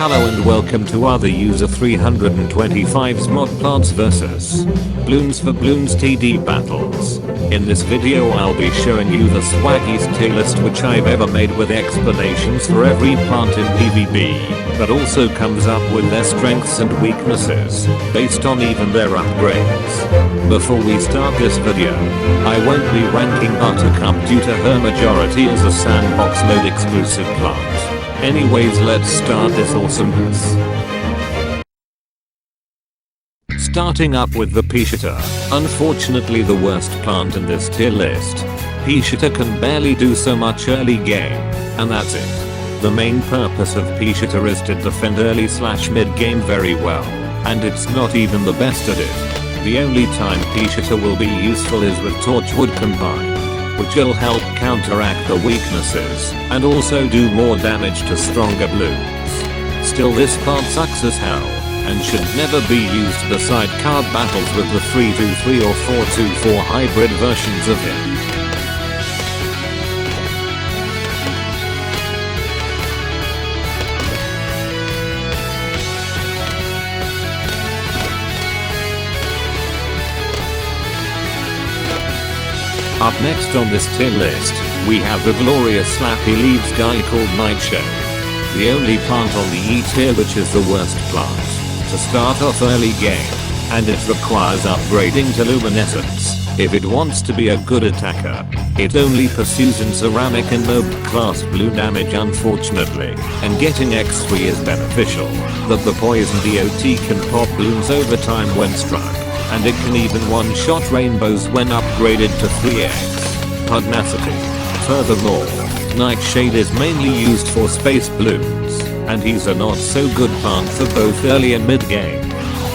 Hello and welcome to other user 325's mod plants vs. Bloons for Bloons TD Battles. In this video I'll be showing you the swaggiest tier list which I've ever made with explanations for every plant in PvP, but also comes up with their strengths and weaknesses, based on even their upgrades. Before we start this video, I won't be ranking Buttercup due to her majority as a sandbox mode exclusive plant. Anyways, let's start this awesomeness. Starting up with the Peachata, unfortunately the worst plant in this tier list. Peachata can barely do so much early game, and that's it. The main purpose of Peachata is to defend early/mid game very well, and it's not even the best at it. The only time Peachata will be useful is with Torchwood combined, which will help counteract the weaknesses, and also do more damage to stronger Bloons. Still, this plant sucks as hell, and should never be used beside card battles with the 3-2-3 or 4-2-4 hybrid versions of him. Up next on this tier list, we have the glorious slappy leaves guy called Nightshade. The only plant on the E tier which is the worst plant to start off early game, and it requires upgrading to luminescence if it wants to be a good attacker. It only pursues in ceramic and mob class blue damage unfortunately, and getting X3 is beneficial, but the poison DOT can pop Bloons over time when struck, and it can even one-shot rainbows when upgraded to 3x pugnacity. Furthermore, Nightshade is mainly used for space Bloons, and he's a not so good plant for both early and mid game.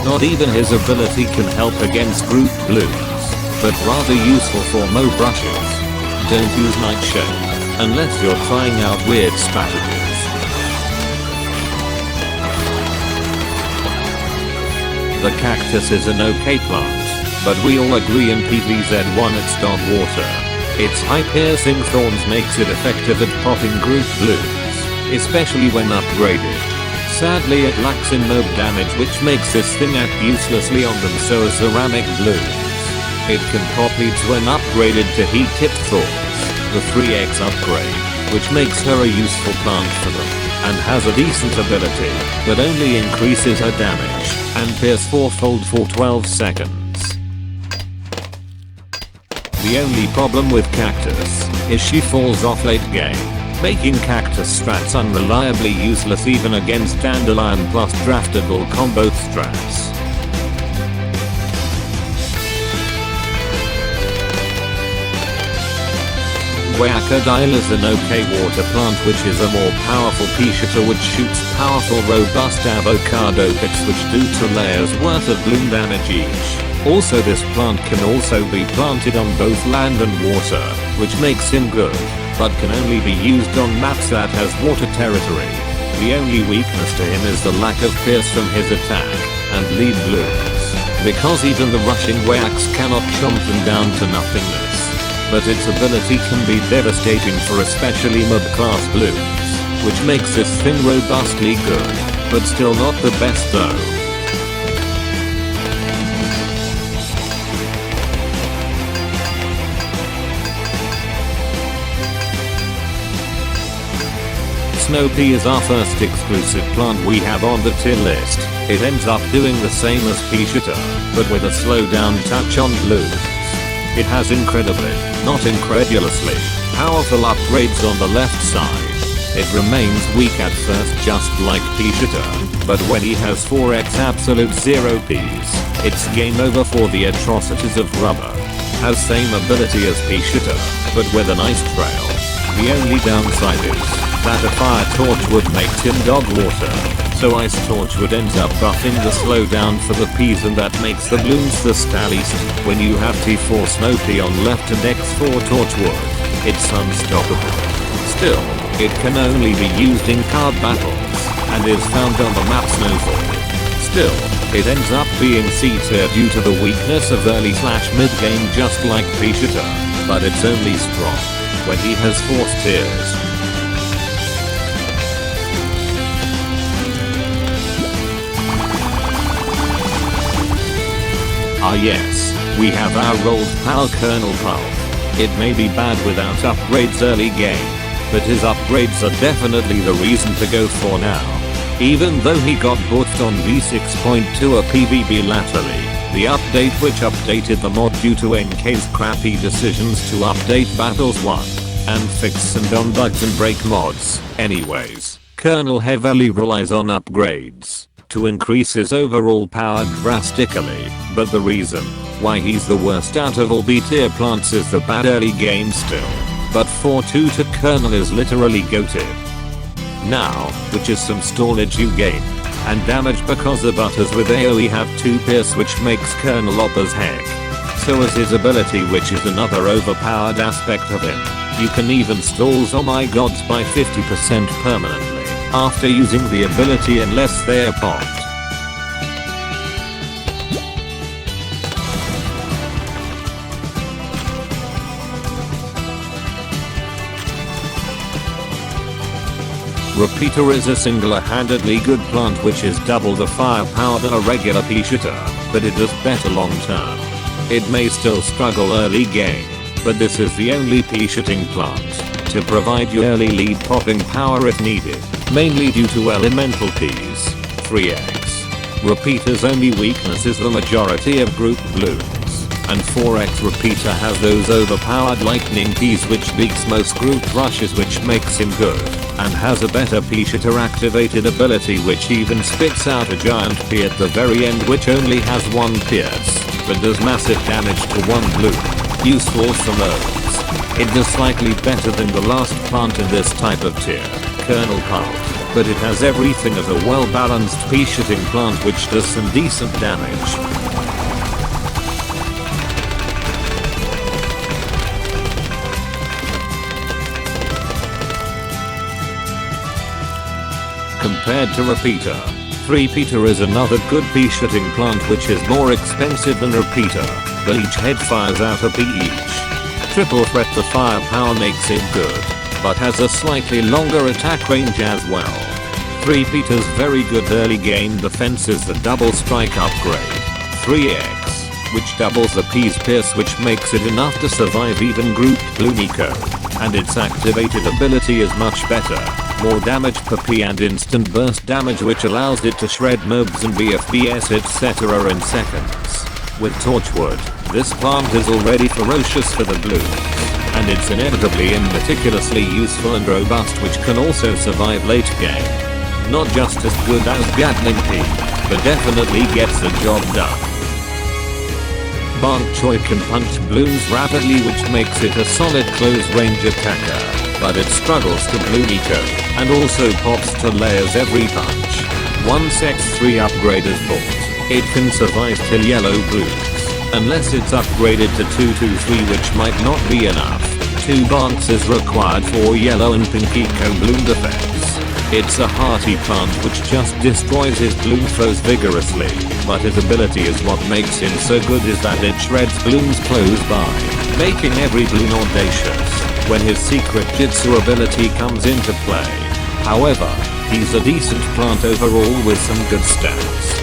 Not even his ability can help against group Bloons, but rather useful for mo brushes. Don't use Nightshade unless you're trying out weird strategies. The Cactus is an okay plant, but we all agree in PvZ1 it's not water. Its high piercing thorns makes it effective at popping group Bloons, especially when upgraded. Sadly it lacks in mob damage which makes this thing act uselessly on them, so as ceramic Bloons. It can pop leads when upgraded to heat tip thorns, the 3x upgrade, which makes her a useful plant for them, and has a decent ability, but only increases her damage, and pierce 4-fold for 12 seconds. The only problem with Cactus is she falls off late game, making Cactus strats unreliably useless even against Dandelion plus draftable combo strats. Cattail is an okay water plant which is a more powerful Peachata which shoots powerful robust avocado pits which do 2 layers worth of bloom damage each. Also this plant can also be planted on both land and water, which makes him good, but can only be used on maps that has water territory. The only weakness to him is the lack of pierce from his attack, and lead Bloons, because even the rushing Wax cannot chomp them down to nothingness. But its ability can be devastating for especially mob class Bloons, which makes this thing robustly good, but still not the best though. Snow Pea is our first exclusive plant we have on the tier list. It ends up doing the same as Peachata, but with a slowdown touch on Bloons. It has incredibly, not incredulously, powerful upgrades on the left side. It remains weak at first just like Peachata, but when he has 4x absolute 0 Ps, it's game over for the atrocities of rubber. Has same ability as Peachata, but with an ice trail. The only downside is that a fire torch would make him dog water, so ice torchwood ends up buffing the slowdown for the Ps, and that makes the Bloons the stalliest. When you have T4 Snow Pea on left and X4 Torchwood, it's unstoppable. Still, it can only be used in card battles, and is found on the map Snowfall. Still, it ends up being C tier due to the weakness of early/mid game just like Peachata, but it's only strong when he has force tiers. Ah yes, we have our old pal Colonel Pulp. It may be bad without upgrades early game, but his upgrades are definitely the reason to go for now. Even though he got buffed on V6.2 or PvP latterly, the update which updated the mod due to NK's crappy decisions to update Battles 1 and fix some dumb bugs and break mods. Anyways, Colonel heavily relies on upgrades to increase his overall power drastically, but the reason why he's the worst out of all B tier plants is the bad early game still. But 4-2 to Colonel is literally goated. Now, which is some stallage you gain and damage because the butters with AoE have 2 pierce which makes Colonel OP as heck. So is his ability which is another overpowered aspect of him. You can even stall oh my gods by 50% permanently after using the ability unless they are popped. Repeater is a single-handedly good plant which is double the firepower than a regular Peachata, but it does better long term. It may still struggle early game, but this is the only Peachating plant to provide you early lead popping power if needed, mainly due to elemental Ps. 3x. Repeater's only weakness is the majority of group Bloons, and 4x Repeater has those overpowered lightning Ps which beats most group rushes which makes him good, and has a better Peachata activated ability which even spits out a giant P at the very end which only has 1 pierce, but does massive damage to 1 Bloon. Useful for modes. It does slightly better than the last plant in this type of tier, Colonel Pulp, but it has everything of a well balanced Peachating plant which does some decent damage. Compared to Repeater, 3-Peter is another good Peachating plant which is more expensive than Repeater, but each head fires out a P each. Triple threat the firepower makes it good, but has a slightly longer attack range as well. 3-Peter's very good early game defense is the double strike upgrade, 3x, which doubles the P's pierce which makes it enough to survive even grouped Bloon eco, and its activated ability is much better. More damage per P and instant burst damage which allows it to shred mobs and BFBS etc. in seconds. With Torchwood, this plant is already ferocious for the Bloons, and it's inevitably and meticulously useful and robust which can also survive late game. Not just as good as Gatling P, but definitely gets the job done. Bok Choy can punch Bloons rapidly which makes it a solid close range attacker, but it struggles to Bloon eco, and also pops to layers every punch. Once X3 upgrade is bought, it can survive till yellow Bloons, unless it's upgraded to 223 which might not be enough. 2 bonks is required for yellow and pink eco Bloon defense. It's a hearty plant which just destroys his Bloon foes vigorously, but his ability is what makes him so good is that it shreds Bloons close by, making every Bloon audacious when his secret Jitsu ability comes into play. However, he's a decent plant overall with some good stats.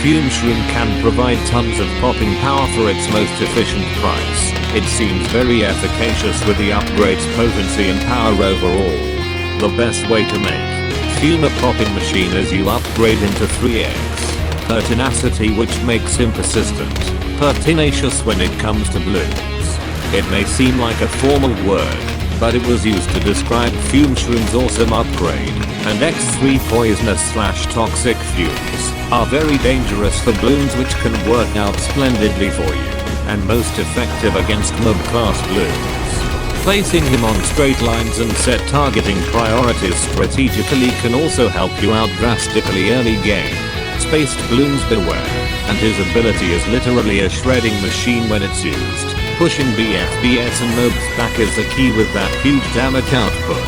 Fume Shrimp can provide tons of popping power for its most efficient price. It seems very efficacious with the upgrade's potency and power overall. The best way to make Fume a popping machine is you upgrade into 3x pertinacity which makes him persistent, pertinacious when it comes to Bloons. It may seem like a formal word, but it was used to describe Fume Shrimp's awesome upgrade, and X3 poisonous/toxic fumes are very dangerous for Bloons which can work out splendidly for you, and most effective against mob class Bloons. Placing him on straight lines and set targeting priorities strategically can also help you out drastically early game. Spaced Bloons beware. and his ability is literally a shredding machine when it's used. Pushing BFBS and mobs back is the key with that huge damage output.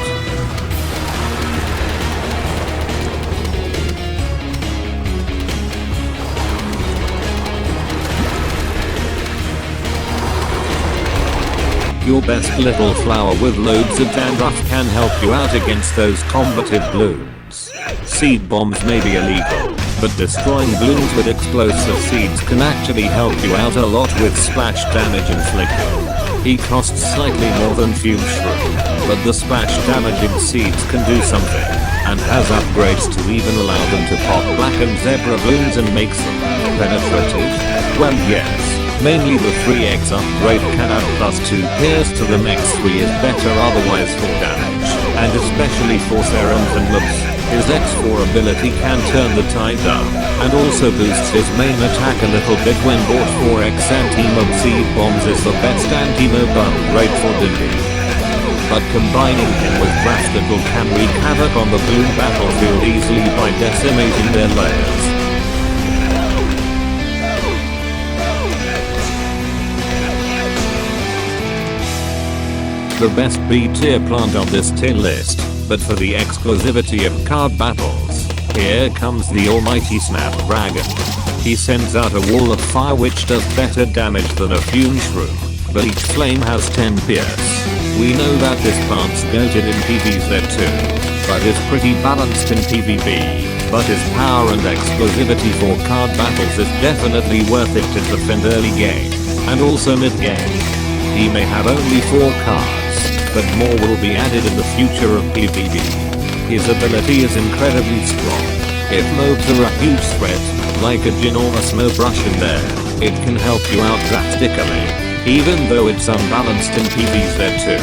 Your best little flower with loads of dandruff can help you out against those combative bloons. Seed bombs may be illegal, but destroying bloons with explosive seeds can actually help you out a lot with splash damage inflicted. He costs slightly more than Fume Shrimp, but the splash damaging seeds can do something, and has upgrades to even allow them to pop black and zebra bloons and makes them penetrative. Well, yes. Mainly the 3x upgrade can add +2 pierce to the next 3 is better otherwise for damage, and especially for serums and mobs. His X4 ability can turn the tide up, and also boosts his main attack a little bit when bought. 4x anti-mob seed bombs is the best anti-mob upgrade for Diddy. But combining him with Draftical can wreak havoc on the Bloon battlefield easily by decimating their layers. The best B tier plant on this tier list, but for the exclusivity of card battles, here comes the almighty Snapdragon. He sends out a wall of fire which does better damage than a Fume Shrimp, but each flame has 10 pierce. We know that this plant's goated in PvZ too, but is pretty balanced in PvP, but his power and exclusivity for card battles is definitely worth it to defend early game, and also mid game. He may have only 4 cards, but more will be added in the future of PvP. His ability is incredibly strong. If mobs are a huge threat, like a ginormous mob rush in there, it can help you out drastically, even though it's unbalanced in PvZ too.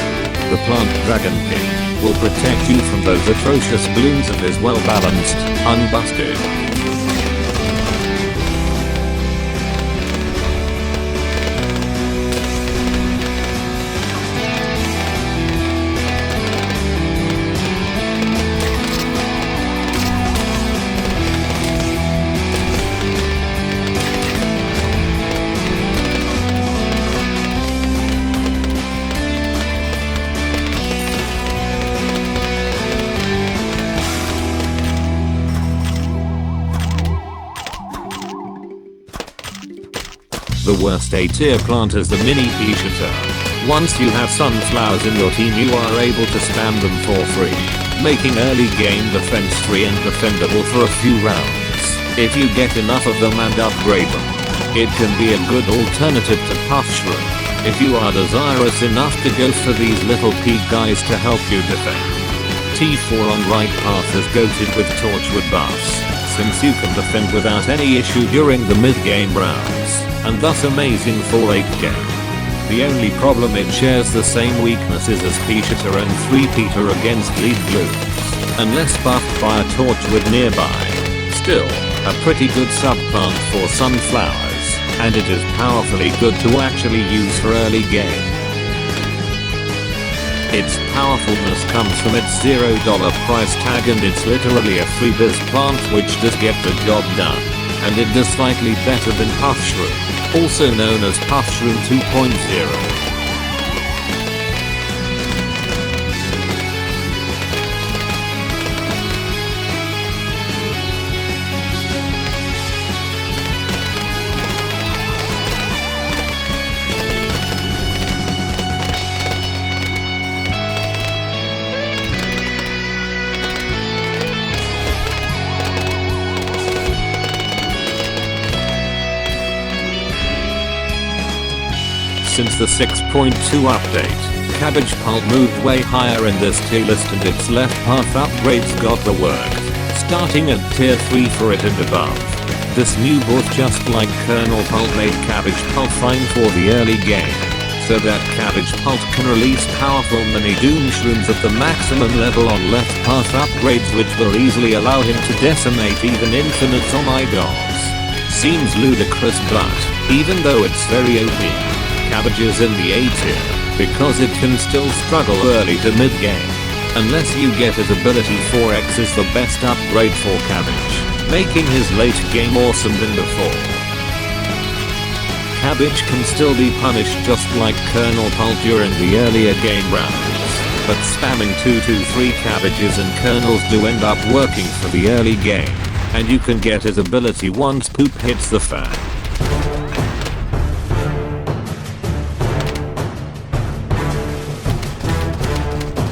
The Plant Dragon King will protect you from those atrocious bloons and is well balanced, unbusted. The worst A tier plant is the mini Peachata. Once you have sunflowers in your team you are able to spam them for free, making early game defense free and defendable for a few rounds. If you get enough of them and upgrade them, it can be a good alternative to Puff Shrimp, if you are desirous enough to go for these little peak guys to help you defend. T4 on right path is goated with Torchwood buffs, since you can defend without any issue during the mid-game rounds, and thus amazing for late game. The only problem, it shares the same weaknesses as Peachata and 3-peater against lead bloons, unless buffed by a Torchwood nearby. Still, a pretty good subplant for sunflowers, and it is powerfully good to actually use for early game. Its powerfulness comes from its $0 price tag, and it's literally a free biz plant which does get the job done, and it does slightly better than Puff Shrimp, also known as Puff Shrimp 2.0. Since the 6.2 update, Cabbage Pulp moved way higher in this tier list, and its left path upgrades got the work, starting at tier 3 for it and above. This new buff, just like Kernel Pulp, made Cabbage Pulp fine for the early game, so that Cabbage Pulp can release powerful mini Doom Shrooms at the maximum level on left path upgrades, which will easily allow him to decimate even infinites. Oh my gods. Seems ludicrous, but even though it's very OP, Cabbage is in the A tier, because it can still struggle early to mid game. Unless you get his ability, 4x is the best upgrade for Cabbage, making his late game awesome than before. Cabbage can still be punished just like Kernel Pulp during the earlier game rounds, but spamming 2-3 cabbages and kernels do end up working for the early game, and you can get his ability once poop hits the fan.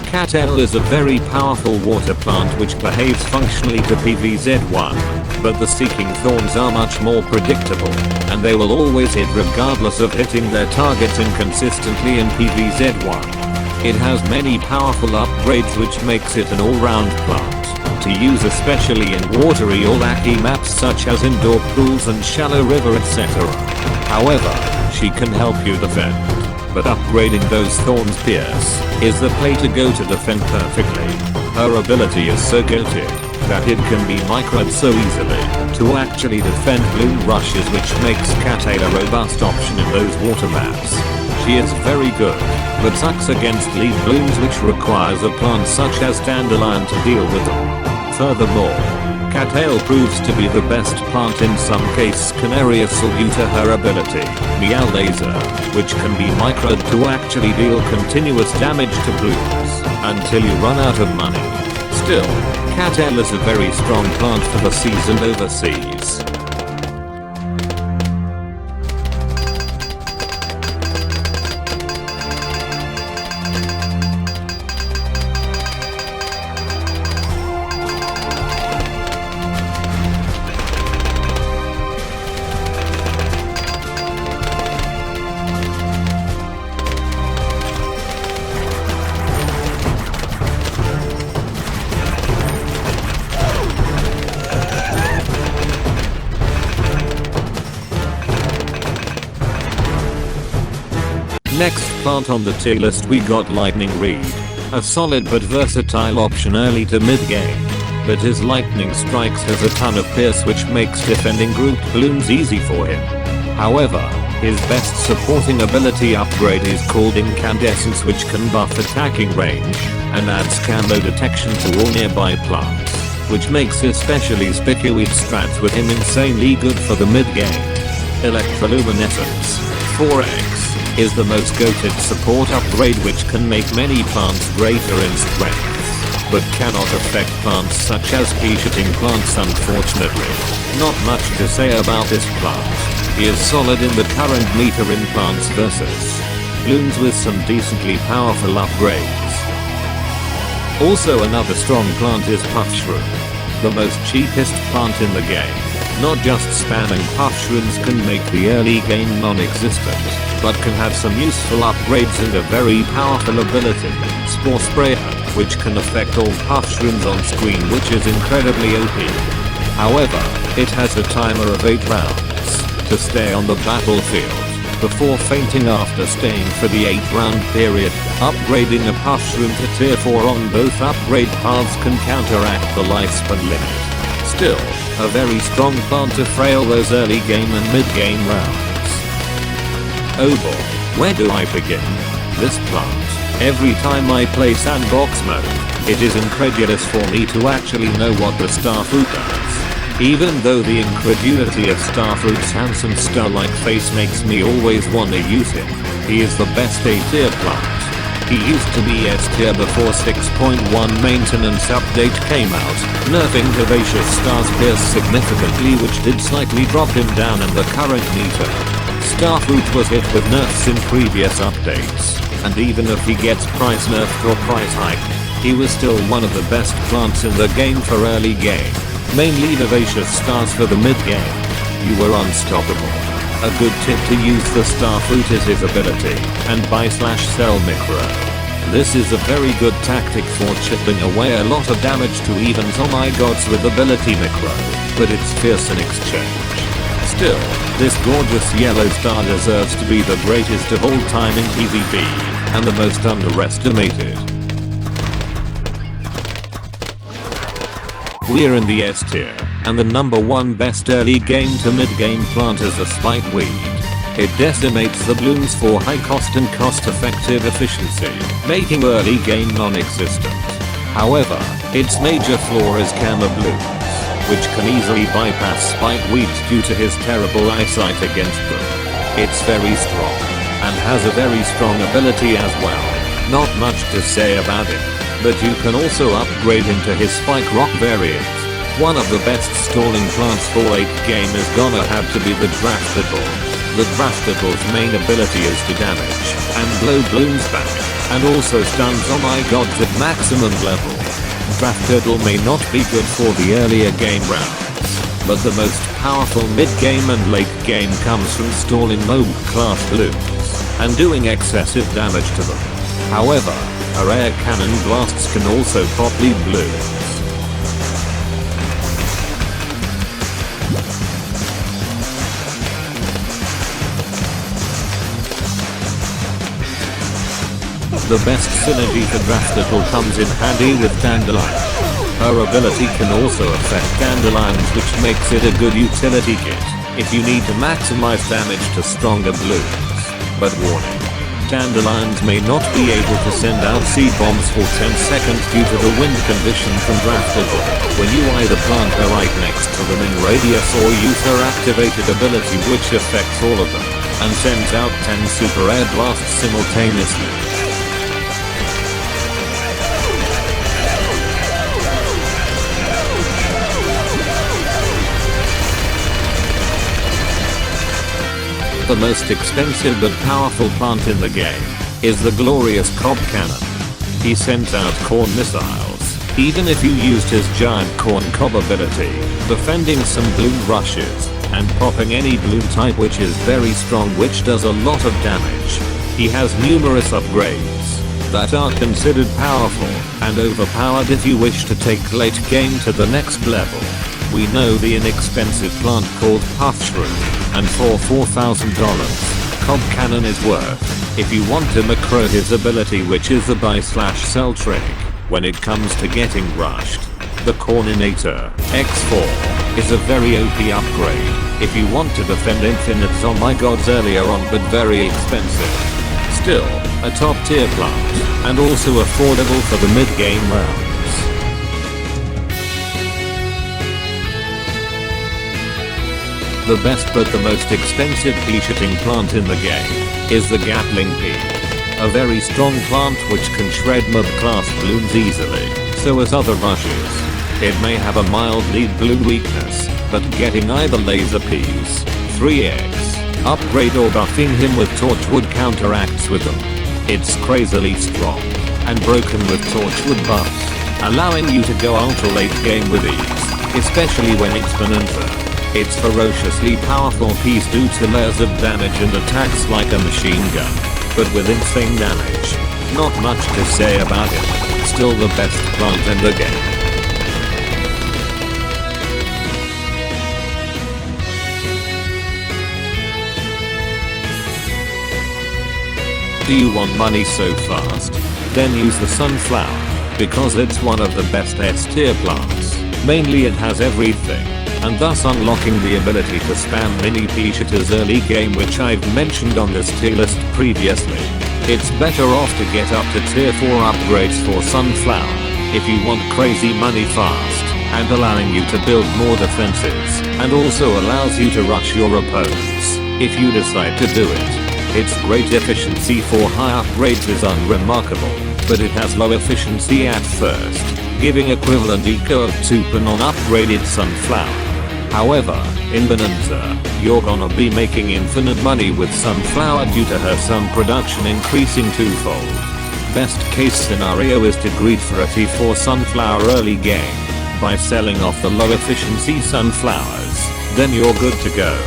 Cattail is a very powerful water plant which behaves functionally to PVZ1, but the seeking thorns are much more predictable, and they will always hit regardless of hitting their targets inconsistently in PVZ1. It has many powerful upgrades which makes it an all-round plant to use, especially in watery or lacky maps such as indoor pools and shallow river etc. However, she can help you defend, but upgrading those thorns pierce is the play to go to defend perfectly. Her ability is so goated that it can be microed so easily to actually defend bloom rushes, which makes Cattail a robust option in those water maps. She is very good, but sucks against lead blooms, which requires a plant such as Dandelion to deal with them. Furthermore, Cattail proves to be the best plant in some case scenarios due to her ability, Meow Laser, which can be microed to actually deal continuous damage to blooms until you run out of money. Still, Cattail is a very strong plant for the season overseas. Next plant on the tier list we got Lightning Reed, a solid but versatile option early to mid game, but his lightning strikes has a ton of pierce which makes defending grouped blooms easy for him. However, his best supporting ability upgrade is called Incandescence, which can buff attacking range and adds camo detection to all nearby plants, which makes especially Spicuweed strats with him insanely good for the mid game. Electroluminescence 4x is the most goated support upgrade which can make many plants greater in strength, but cannot affect plants such as pea-shooting plants unfortunately. Not much to say about this plant. He is solid in the current meta in plants versus blooms with some decently powerful upgrades. Also another strong plant is Puff Shroom, the most cheapest plant in the game. Not just spamming puff shrooms can make the early game non-existent, but can have some useful upgrades and a very powerful ability, Spore Sprayer, which can affect all puff shrooms on screen, which is incredibly OP. However, it has a timer of 8 rounds to stay on the battlefield before fainting after staying for the 8-round period. Upgrading a puff shroom to tier 4 on both upgrade paths can counteract the lifespan limit. Still, a very strong plant to frail those early game and mid game rounds. Oh boy, where do I begin? This plant. Every time I play sandbox mode, it is incredulous for me to actually know what the Starfruit does. Even though the incredulity of Starfruit's handsome star-like face makes me always wanna use him, he is the best A tier plant. He used to be S tier before 6.1 maintenance update came out, nerfing Vivacious Star's pierce significantly, which did slightly drop him down in the current meta. Starfruit was hit with nerfs in previous updates, and even if he gets price nerfed or price hiked, he was still one of the best plants in the game for early game, mainly Vivacious Stars for the mid game. You were unstoppable. A good tip to use the Starfruit is his ability, and buy/sell micro. This is a very good tactic for chipping away a lot of damage to evens oh my gods with ability micro, but it's fierce in exchange. Still, this gorgeous yellow star deserves to be the greatest of all time in PvP, and the most underestimated. We're in the S tier, and the number one best early game to mid game plant is the Spikeweed. It decimates the blooms for high cost and cost effective efficiency, making early game non-existent. However, its major flaw is Camo Blooms, which can easily bypass Spikeweeds due to his terrible eyesight against them. It's very strong and has a very strong ability as well. Not much to say about it, but you can also upgrade into his Spike Rock variant. One of the best stalling plants for late game is gonna have to be the Draftable. The Draftable's main ability is to damage and blow Bloons back, and also stuns oh my god at maximum level. Draftable may not be good for the earlier game rounds, but the most powerful mid-game and late game comes from stalling mob class Bloons and doing excessive damage to them. However, a rare cannon blasts can also pop lead Bloons. The best synergy for Draftable comes in handy with Dandelion. Her ability can also affect Dandelions, which makes it a good utility kit if you need to maximize damage to stronger Bloons. But warning, Dandelions may not be able to send out seed bombs for 10 seconds due to the wind condition from Draftable. When you either plant her right next to them in radius or use her activated ability, which affects all of them and sends out 10 super air blasts simultaneously. The most expensive but powerful plant in the game is the glorious Cob Cannon. He sends out corn missiles, even if you used his giant corn cob ability, defending some bloom rushes, and popping any bloom type, which is very strong, which does a lot of damage. He has numerous upgrades that are considered powerful and overpowered if you wish to take late game to the next level. We know the inexpensive plant called Fume Shrimp, and for $4,000, Cob Cannon is worth if you want to macro his ability, which is the buy/sell trick when it comes to getting rushed. The Corninator X4 is a very OP upgrade if you want to defend infinites oh my gods earlier on, but very expensive. Still, a top tier plant, and also affordable for the mid-game rounds. The best but the most expensive pea-shooting plant in the game is the Galil P. A very strong plant which can shred mob class Bloons easily, so as other rushes. It may have a mild lead Bloon weakness, but getting either laser peas, 3x, upgrade or buffing him with Torchwood counteracts with them. It's crazily strong and broken with Torchwood buffs, allowing you to go ultra late game with ease, especially when it's Bonanza. It's ferociously powerful piece due to layers of damage and attacks like a machine gun, but with insane damage. Not much to say about it, still the best plant in the game. Do you want money so fast? Then use the sunflower, because it's one of the best S tier plants. Mainly it has everything, and thus unlocking the ability to spam mini Peachatas early game, which I've mentioned on this tier list previously. It's better off to get up to tier 4 upgrades for Sunflower if you want crazy money fast, and allowing you to build more defenses, and also allows you to rush your opponents if you decide to do it. Its great efficiency for high upgrades is unremarkable, but it has low efficiency at first, giving equivalent eco of 2 per non-upgraded Sunflower. However, in Bonanza, you're gonna be making infinite money with Sunflower due to her sun production increasing twofold. Best case scenario is to greed for a T4 Sunflower early game by selling off the low efficiency Sunflowers, then you're good to go.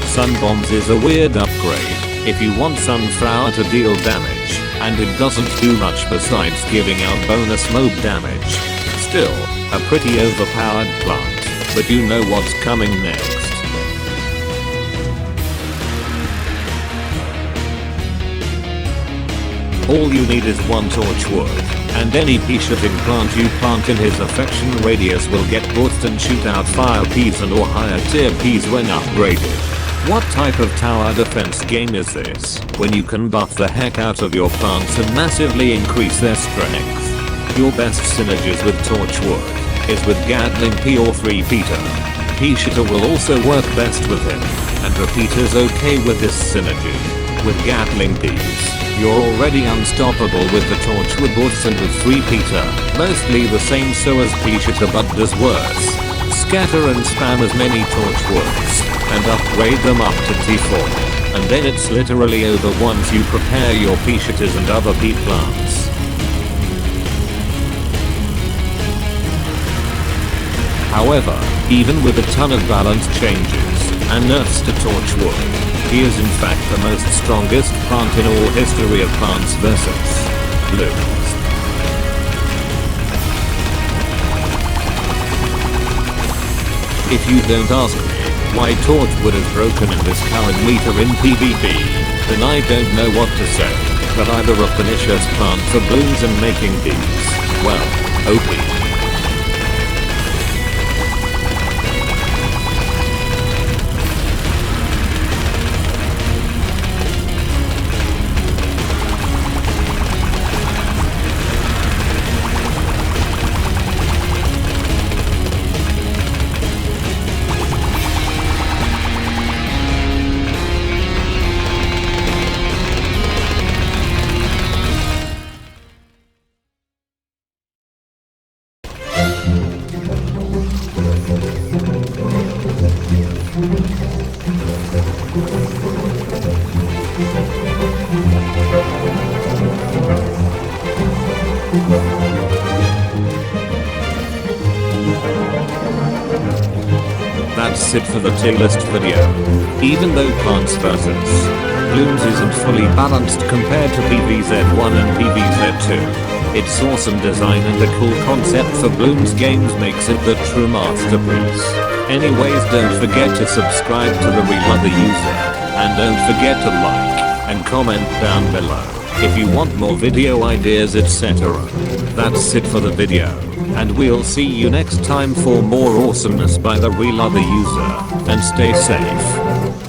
Sun Bombs is a weird upgrade if you want Sunflower to deal damage, and it doesn't do much besides giving out bonus mob damage. Still, a pretty overpowered plant. But you know what's coming next. All you need is one Torchwood, and any pea-shooting plant you plant in his affection radius will get boosted and shoot out fire peas and or higher tier peas when upgraded. What type of tower defense game is this, when you can buff the heck out of your plants and massively increase their strength? Your best synergies with Torchwood is with Galil P or 3 Peter. Peachata will also work best with him. and repeat is okay with this synergy. With Gatling Peas, you're already unstoppable with the Torchwood buffs, and with 3 Peter, mostly the same so as Peachata but does worse. Scatter and spam as many Torchwoods, and upgrade them up to T4. And then it's literally over once you prepare your Peachatas and other pea plants. However, even with a ton of balance changes and nerfs to Torchwood, he is in fact the most strongest plant in all history of Plants vs. Bloons. If you don't ask me why Torchwood is broken in this current meter in PvP, then I don't know what to say, but either a pernicious plant for Bloons and making peas, well, OP. That's it for the tier list video. Even though Plants vs. Bloons isn't fully balanced compared to PvZ1 and PvZ2, its awesome design and a cool concept for Bloons games makes it the true masterpiece. Anyways, don't forget to subscribe to the real other user, and don't forget to like and comment down below if you want more video ideas, etc. That's it for the video, and we'll see you next time for more awesomeness by the real other user, and stay safe.